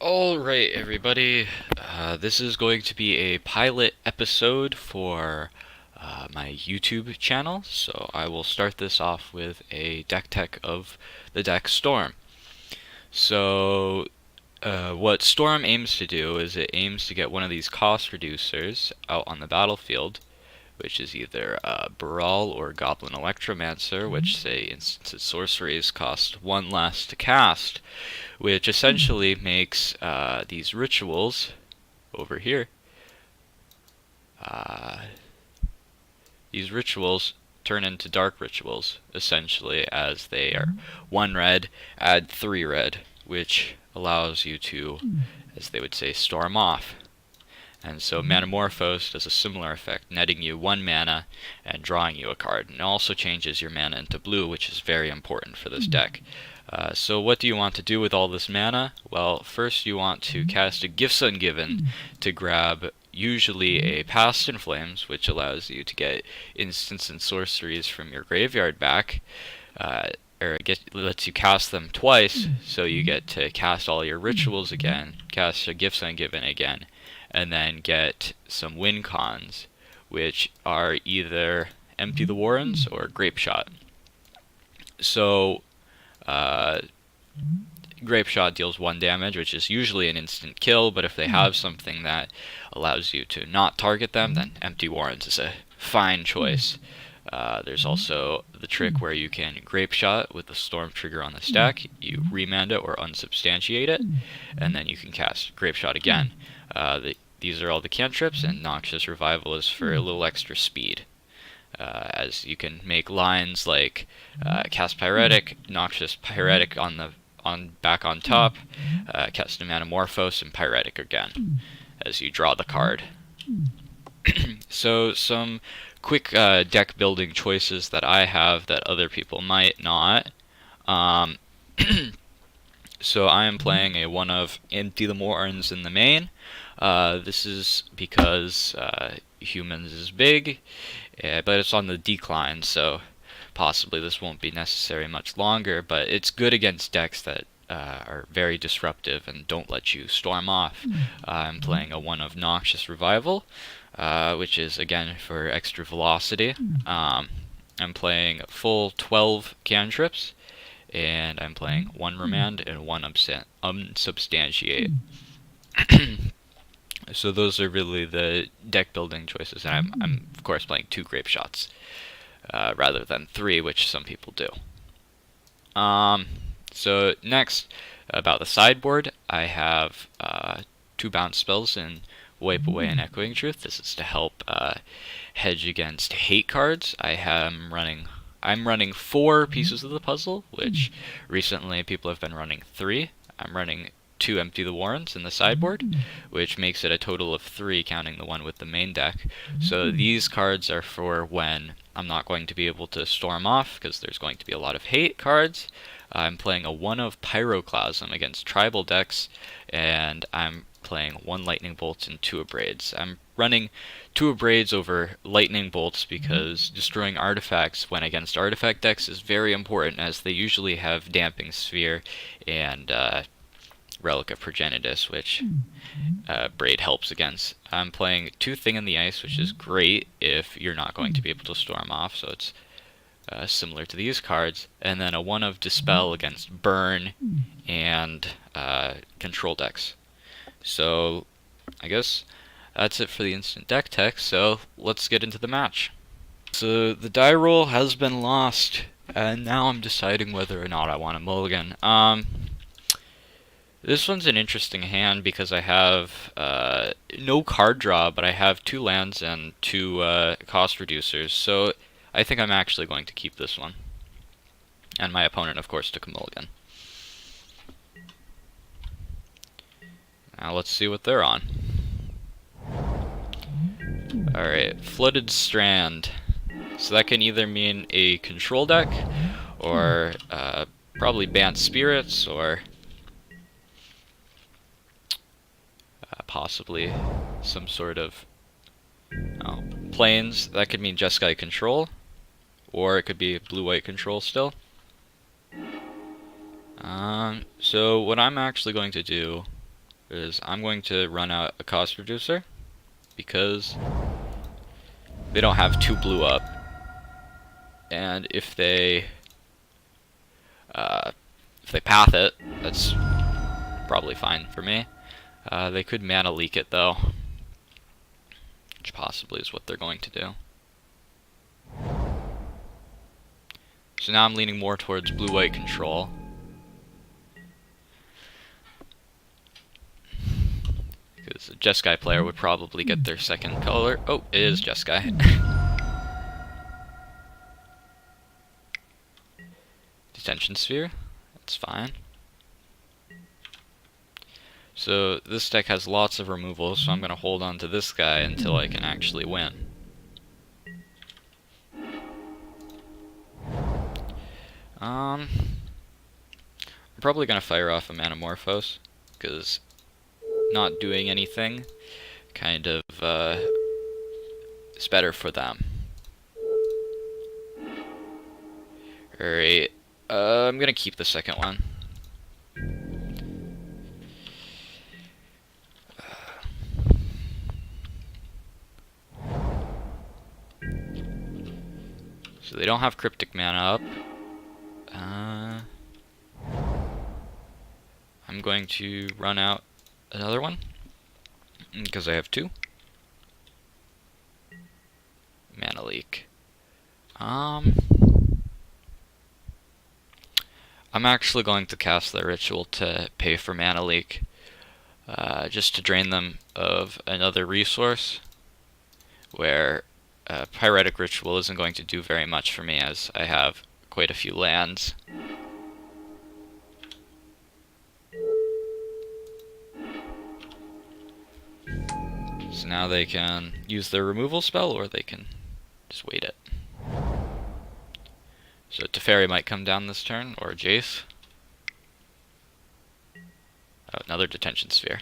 Alright, everybody. This is going to be a pilot episode for my YouTube channel. So I will start this off with a deck tech of the deck Storm. So, what Storm aims to do is it aims to get one of these cost reducers out on the battlefield, which is either Baral or Goblin Electromancer, which say instant sorceries cost one less to cast, which essentially makes these rituals over here, uh, these rituals turn into dark rituals, essentially, as they are 1 red, add 3 red, which allows you to, as they would say, storm off. And so Manamorphose does a similar effect, netting you 1 mana and drawing you a card. And it also changes your mana into blue, which is very important for this deck. So what do you want to do with all this mana? Well, first you want to cast a Gifts Ungiven to grab usually a Past in Flames, which allows you to get instants and sorceries from your graveyard back. Or it lets you cast them twice, so you get to cast all your rituals again, cast a Gifts Ungiven again, and then get some win cons, which are either Empty the Warrens or Grape Shot. So, Grape Shot deals 1 damage, which is usually an instant kill, but if they have something that allows you to not target them, then Empty Warrens is a fine choice. There's also the trick where you can Grape Shot with the Storm trigger on the stack, you remand it or unsubstantiate it, and then you can cast Grape Shot again. These are all the cantrips, and Noxious Revival is for a little extra speed. As you can make lines like cast Pyretic, Noxious Pyretic back on top, cast a Manamorphose, and Pyretic again, as you draw the card. So some quick deck building choices that I have that other people might not. So I am playing a one of Empty the Warrens in the main. This is because humans is big, but it's on the decline, so possibly this won't be necessary much longer, but it's good against decks that are very disruptive and don't let you storm off. I'm playing a one of Noxious Revival, which is again for extra velocity. I'm playing full 12 cantrips, and I'm playing 1 remand and 1 unsubstantiate. So those are really the deck building choices, and I'm of course playing 2 Grape Shots rather than 3, which some people do. So next, about the sideboard, I have 2 bounce spells in Wipe Away and Echoing Truth. This is to help hedge against hate cards. I'm running 4 pieces of the puzzle, which recently people have been running 3. I'm running 2 Empty the Warrens in the sideboard, which makes it a total of 3, counting the one with the main deck. So these cards are for when I'm not going to be able to storm off, because there's going to be a lot of hate cards. I'm playing a 1 of Pyroclasm against tribal decks, and I'm playing 1 Lightning Bolt and 2 Abrades. I'm running 2 Abrades over Lightning Bolts because destroying artifacts when against artifact decks is very important, as they usually have Damping Sphere and Relic of Progenitus, which Braid helps against. I'm playing 2 Thing in the Ice, which is great if you're not going to be able to storm off, so it's similar to these cards, and then a 1 of Dispel against Burn and control decks. So I guess that's it for the instant deck tech, so let's get into the match. So the die roll has been lost, and now I'm deciding whether or not I want a mulligan. This one's an interesting hand because I have no card draw, but I have 2 lands and 2 cost reducers, so I think I'm actually going to keep this one. And my opponent, of course, took a mulligan. Now let's see what they're on. Alright, Flooded Strand. So that can either mean a control deck, or probably Bant Spirits, or possibly some sort of planes. That could mean Jeskai control, or it could be blue-white control still. So what I'm actually going to do is I'm going to run out a cost reducer because they don't have 2 blue up, and if they path it, that's probably fine for me. They could mana leak it though, which possibly is what they're going to do. So now I'm leaning more towards blue-white control. Because a Jeskai player would probably get their second color. Oh, it is Jeskai. Detention Sphere. That's fine. So this deck has lots of removals, so I'm going to hold on to this guy until I can actually win. I'm probably going to fire off a Manamorphose, because not doing anything kind of is better for them. Alright, I'm going to keep the second one. So they don't have Cryptic Mana up. I'm going to run out another one, because I have 2. Mana Leak. I'm actually going to cast the Ritual to pay for Mana Leak, just to drain them of another resource, where Pyretic Ritual isn't going to do very much for me, as I have quite a few lands. So now they can use their removal spell, or they can just wait it. So Teferi might come down this turn, or Jace. Oh, another Detention Sphere.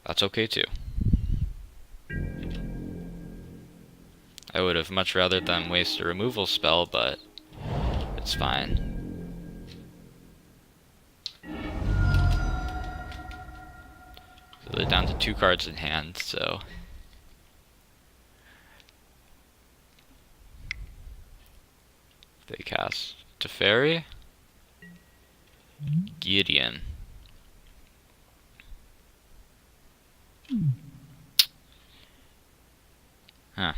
That's okay too. I would have much rather them waste a removal spell, but it's fine. So they're down to 2 cards in hand, so they cast Teferi, Gideon. Huh.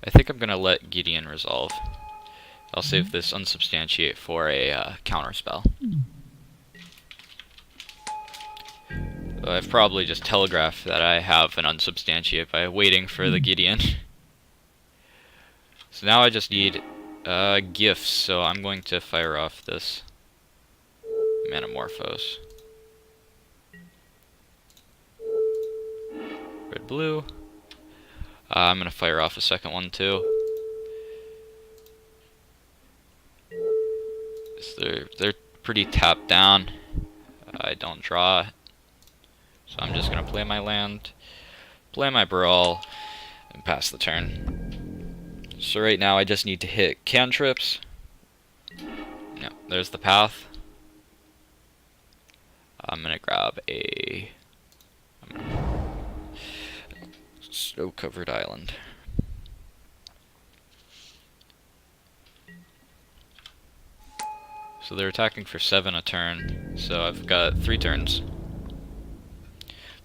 I think I'm gonna let Gideon resolve. I'll save this Unsubstantiate for a counter spell. I've probably just telegraphed that I have an Unsubstantiate by waiting for the Gideon. So now I just need gifts, so I'm going to fire off this Manamorphose. Red, blue. I'm going to fire off a second one too. So they're pretty tapped down. I don't draw. So I'm just going to play my land, play my Brawl, and pass the turn. So right now I just need to hit cantrips. Yep, there's the path. I'm going to grab a snow-covered island. So they're attacking for 7 a turn, so I've got 3 turns.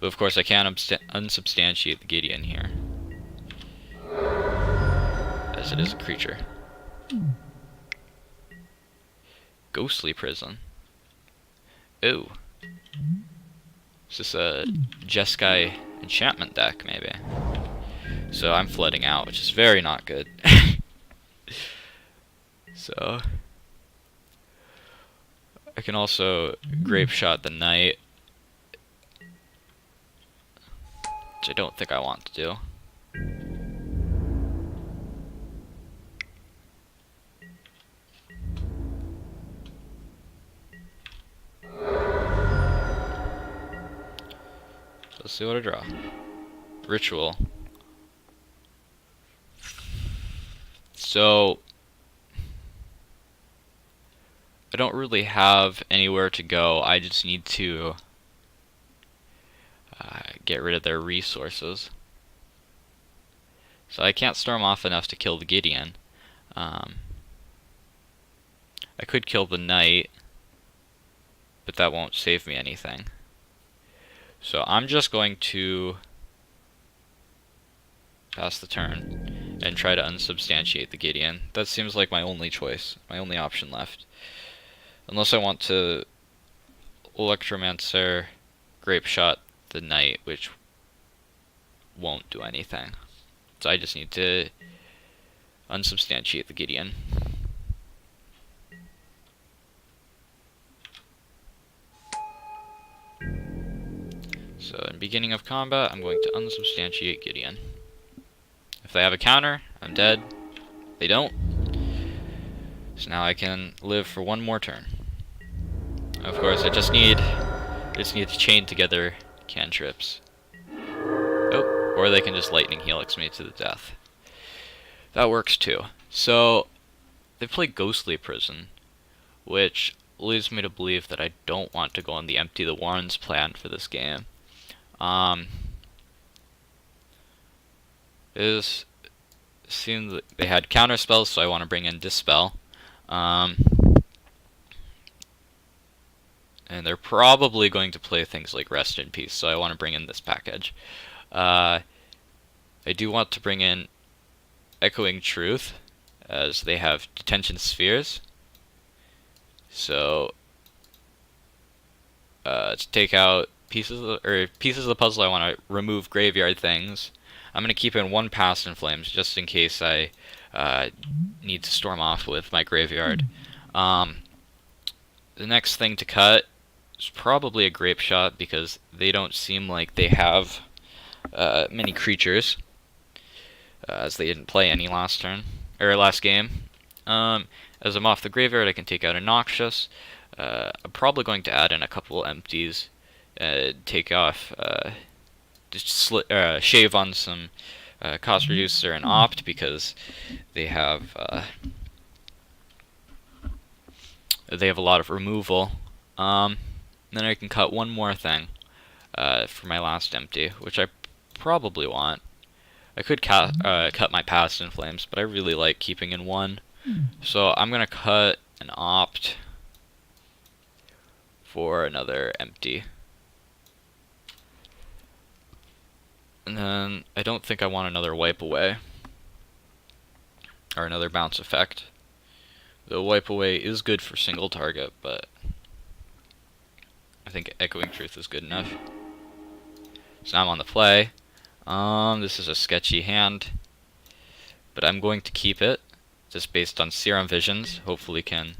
But of course I can't unsubstantiate the Gideon here, as it is a creature. Ghostly Prison. Ooh. Is this a Jeskai enchantment deck, maybe? So I'm flooding out, which is very not good. So I can also Grape Shot the Knight, which I don't think I want to do. Let's see what I draw. Ritual. So I don't really have anywhere to go. I just need to get rid of their resources. So I can't storm off enough to kill the Gideon. I could kill the knight, but that won't save me anything. So I'm just going to pass the turn and try to unsubstantiate the Gideon. That seems like my only choice, my only option left. Unless I want to Electromancer, Grape Shot the knight, which won't do anything. So I just need to unsubstantiate the Gideon. So in beginning of combat, I'm going to unsubstantiate Gideon. If they have a counter, I'm dead. They don't. So now I can live for one more turn. Of course, I just need to chain together cantrips. Oh, or they can just lightning helix me to the death. That works too. So they play Ghostly Prison, which leads me to believe that I don't want to go on the Empty the Warrens plan for this game. It seems that they had counter spells, so I want to bring in Dispel. And they're probably going to play things like Rest in Peace, so I want to bring in this package. I do want to bring in Echoing Truth, as they have Detention Spheres. So to take out pieces of the puzzle, I want to remove graveyard things. I'm going to keep in one Past in Flames just in case I need to storm off with my graveyard. The next thing to cut is probably a Grape Shot, because they don't seem like they have many creatures, as they didn't play any last game. As I'm off the graveyard, I can take out a Noxious. I'm probably going to add in a couple empties, take off, shave on some cost reducer and opt, because they have a lot of removal. Then I can cut one more thing for my last empty, which I probably want. I could cut my Past in Flames, but I really like keeping in one. So I'm going to cut an opt for another empty. And then I don't think I want another Wipe Away, or another Bounce Effect. The Wipe Away is good for single target, but I think Echoing Truth is good enough. So now I'm on the play. This is a sketchy hand, but I'm going to keep it, just based on Serum Visions. Hopefully can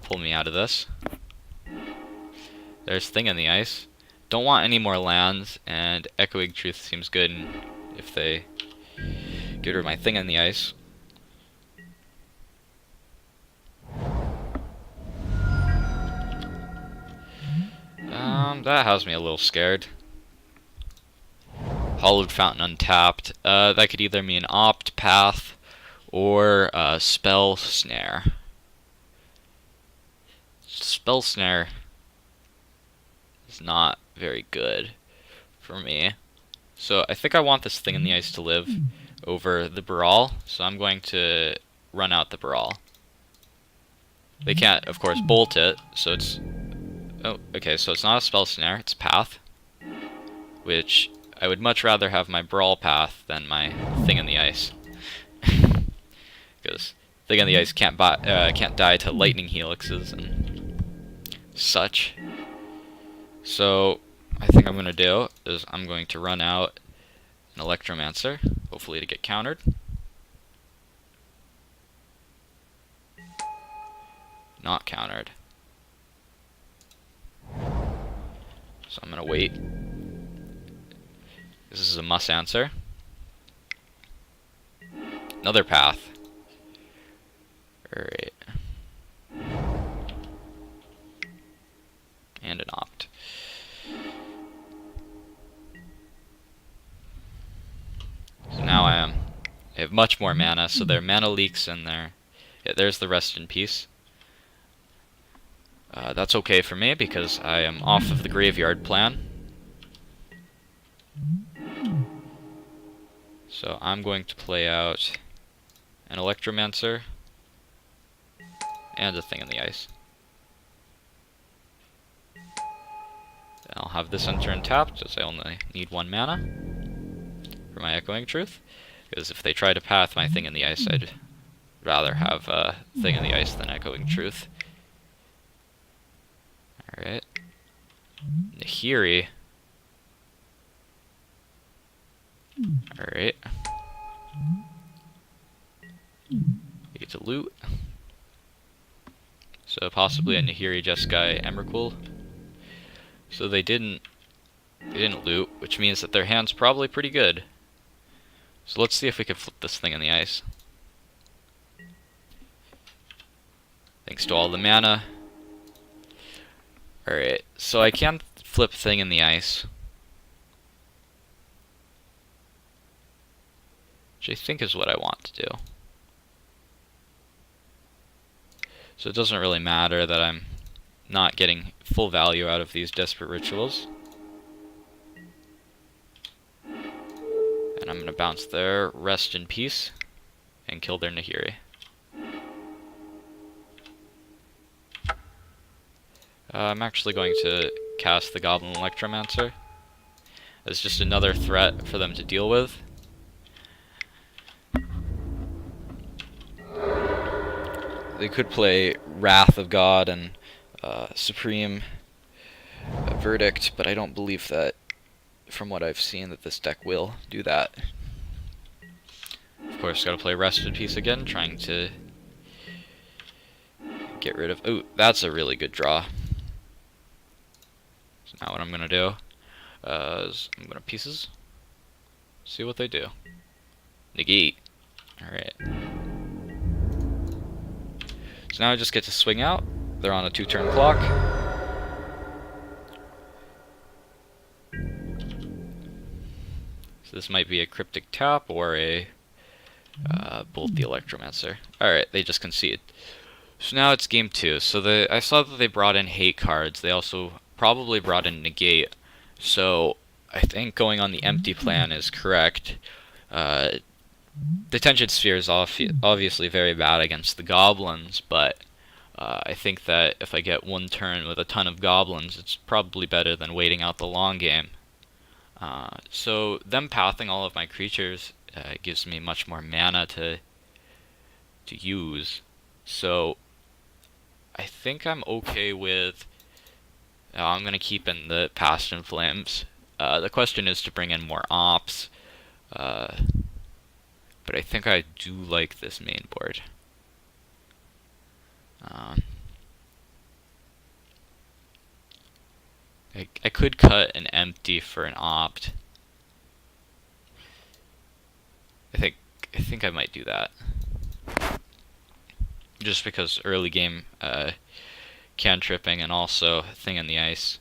pull me out of this. There's Thing in the Ice. Don't want any more lands, and Echoing Truth seems good if they get rid of my Thing in the Ice. That has me a little scared. Hollowed Fountain untapped. That could either mean Opt, Path, or Spell Snare. Spell Snare is not very good for me. So I think I want this Thing in the Ice to live over the Brawl, so I'm going to run out the Brawl. They can't, of course, bolt it, so it's... Oh, okay, so it's not a Spell Snare, it's Path, which I would much rather have my Brawl Path than my Thing in the Ice. Because Thing in the Ice can't die to Lightning Helixes and such. So I think I'm going to do is I'm going to run out an Electromancer, hopefully to get countered. Not countered. So I'm going to wait. This is a must answer. Another Path. Alright. And an opt. So now I have much more mana, so there are mana leaks in there. Yeah, there's the Rest in Peace. That's okay for me because I am off of the graveyard plan. So I'm going to play out an Electromancer and a Thing in the Ice. Then I'll have this turn tapped, as I only need 1 mana for my Echoing Truth. Because if they try to path my Thing in the Ice, I'd rather have a Thing in the Ice than Echoing Truth. Alright. Nahiri. Alright. You get to loot. So possibly a Nahiri, Jeskai, Emrakul. So they didn't loot, which means that their hand's probably pretty good. So let's see if we can flip this Thing in the Ice. Thanks to all the mana. Alright, so I can flip Thing in the Ice, which I think is what I want to do. So it doesn't really matter that I'm not getting full value out of these Desperate Rituals. And I'm going to bounce their Rest in Peace and kill their Nahiri. I'm actually going to cast the Goblin Electromancer as just another threat for them to deal with. They could play Wrath of God and Supreme Verdict, but I don't believe that, from what I've seen, that this deck will do that. Of course, gotta play Rest in Peace again, trying to get rid of... Ooh, that's a really good draw. So now what I'm gonna do is I'm gonna Pieces, see what they do. Negate. Alright. So now I just get to swing out. They're on a 2-turn clock. So this might be a Cryptic Tap or a Bolt the Electromancer. Alright, they just concede. So now it's game 2. So I saw that they brought in hate cards. They also probably brought in Negate. So I think going on the empty plan is correct. The Tension Sphere is obviously very bad against the Goblins, but I think that if I get 1 turn with a ton of Goblins, it's probably better than waiting out the long game. So them pathing all of my creatures gives me much more mana to use. So I think I'm okay with... I'm going to keep in the Past in Flames. The question is to bring in more ops. But I think I do like this main board. I could cut an empty for an opt. I think I might do that. Just because early game cantripping and also Thing in the Ice.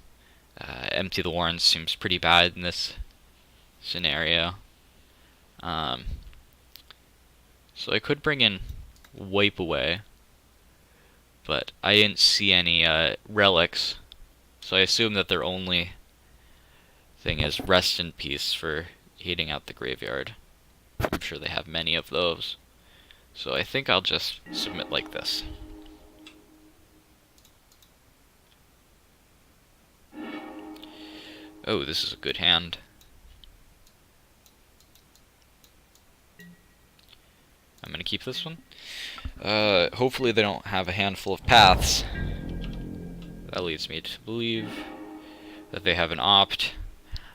Empty the Warrens seems pretty bad in this scenario. So I could bring in Wipe Away, but I didn't see any relics, so I assume that their only thing is Rest in Peace for heating out the graveyard. I'm sure they have many of those. So I think I'll just submit like this. Oh, this is a good hand. I'm going to keep this one. Hopefully they don't have a handful of paths. That leads me to believe that they have an opt.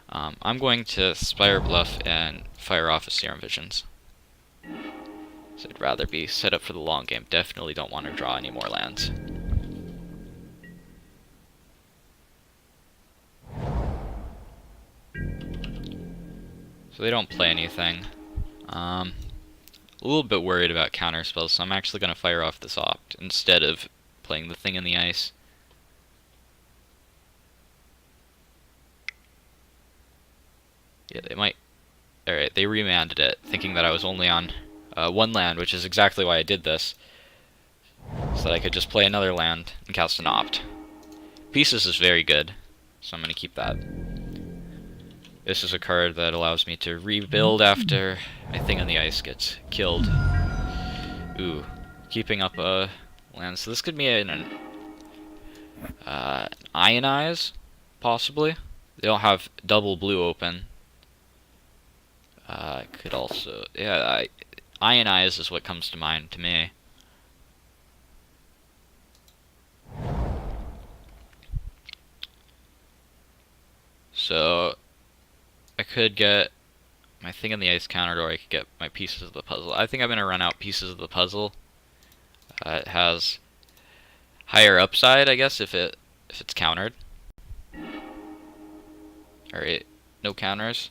I'm going to Spire Bluff and fire off a Serum Visions. So I'd rather be set up for the long game. Definitely don't want to draw any more lands. So they don't play anything. A little bit worried about counter spells, so I'm actually going to fire off this opt instead of playing the Thing in the Ice. Yeah, they might... Alright, they remanded it, thinking that I was only on 1 land, which is exactly why I did this. So that I could just play another land and cast an opt. Pieces is very good, so I'm going to keep that. This is a card that allows me to rebuild after my Thing in the Ice gets killed. Ooh, keeping up a land. So this could be an Ionize, possibly. They don't have double blue open. Could also, yeah, Ionize is what comes to mind to me. So I could get my Thing in the Ice countered, or I could get my Pieces of the Puzzle. I think I'm gonna run out Pieces of the Puzzle. It has higher upside, I guess, if it's countered. Alright, no counters.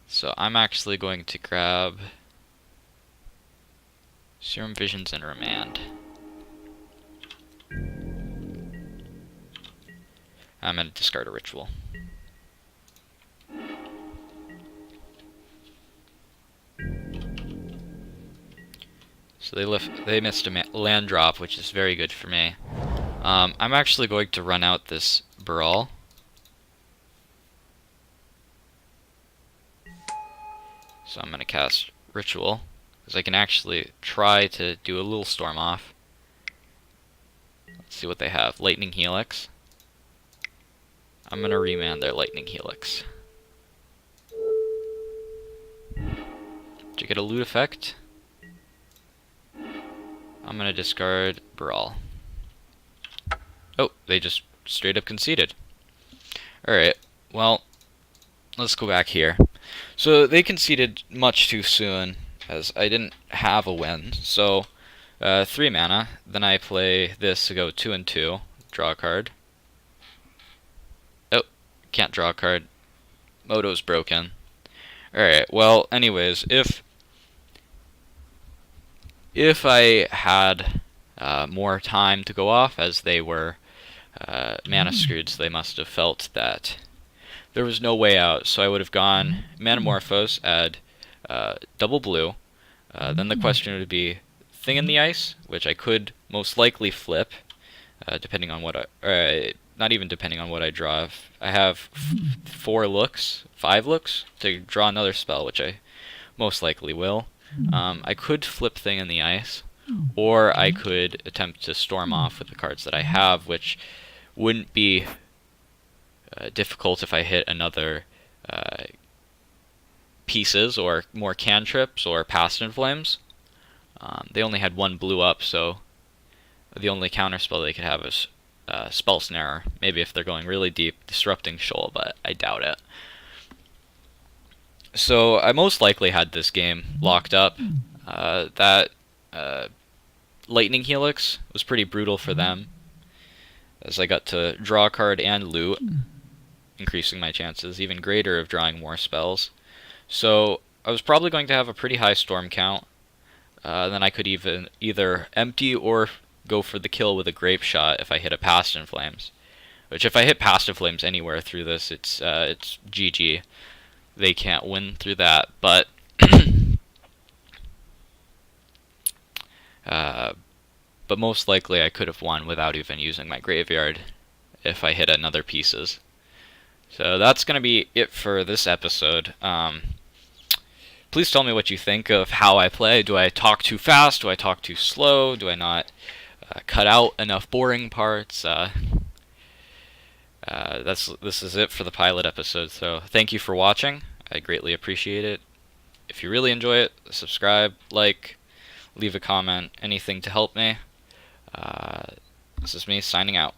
So I'm actually going to grab Serum Visions and Remand. I'm going to discard a Ritual. So they missed a land drop, which is very good for me. I'm actually going to run out this Brawl. So I'm going to cast Ritual, because I can actually try to do a little Storm off. Let's see what they have. Lightning Helix. I'm going to remand their Lightning Helix. To get a loot effect, I'm going to discard Brawl. Oh, they just straight up conceded. Alright, well, let's go back here. So they conceded much too soon, as I didn't have a win. So, 3 mana, then I play this to go 2 and 2, draw a card. Oh, can't draw a card. Moto's broken. Alright, well, anyways, if I had more time to go off, as they were mana screwed, so they must have felt that there was no way out, so I would have gone Manamorphose, add double blue. Then the question would be Thing in the Ice, which I could most likely flip, depending on what not even depending on what I draw. I have 5 looks to draw another spell, which I most likely will. I could flip Thing in the Ice, or I could attempt to storm off with the cards that I have, which wouldn't be difficult if I hit another Pieces or more cantrips or Past in Flames. They only had 1 blue up, so the only counter spell they could have is Spell Snarer. Maybe if they're going really deep, Disrupting Shoal, but I doubt it. So I most likely had this game locked up. That Lightning Helix was pretty brutal for them, as I got to draw a card and loot, increasing my chances even greater of drawing more spells. So I was probably going to have a pretty high storm count. Then I could either empty or go for the kill with a Grape Shot if I hit a Past in Flames. Which, if I hit Past in Flames anywhere through this, it's GG. They can't win through that. But but most likely I could have won without even using my graveyard if I hit another Pieces. So that's going to be it for this episode. Please tell me what you think of how I play. Do I talk too fast? Do I talk too slow? Do I not cut out enough boring parts? This is it for the pilot episode. So thank you for watching. I greatly appreciate it. If you really enjoy it, subscribe, like, leave a comment, anything to help me. This is me signing out.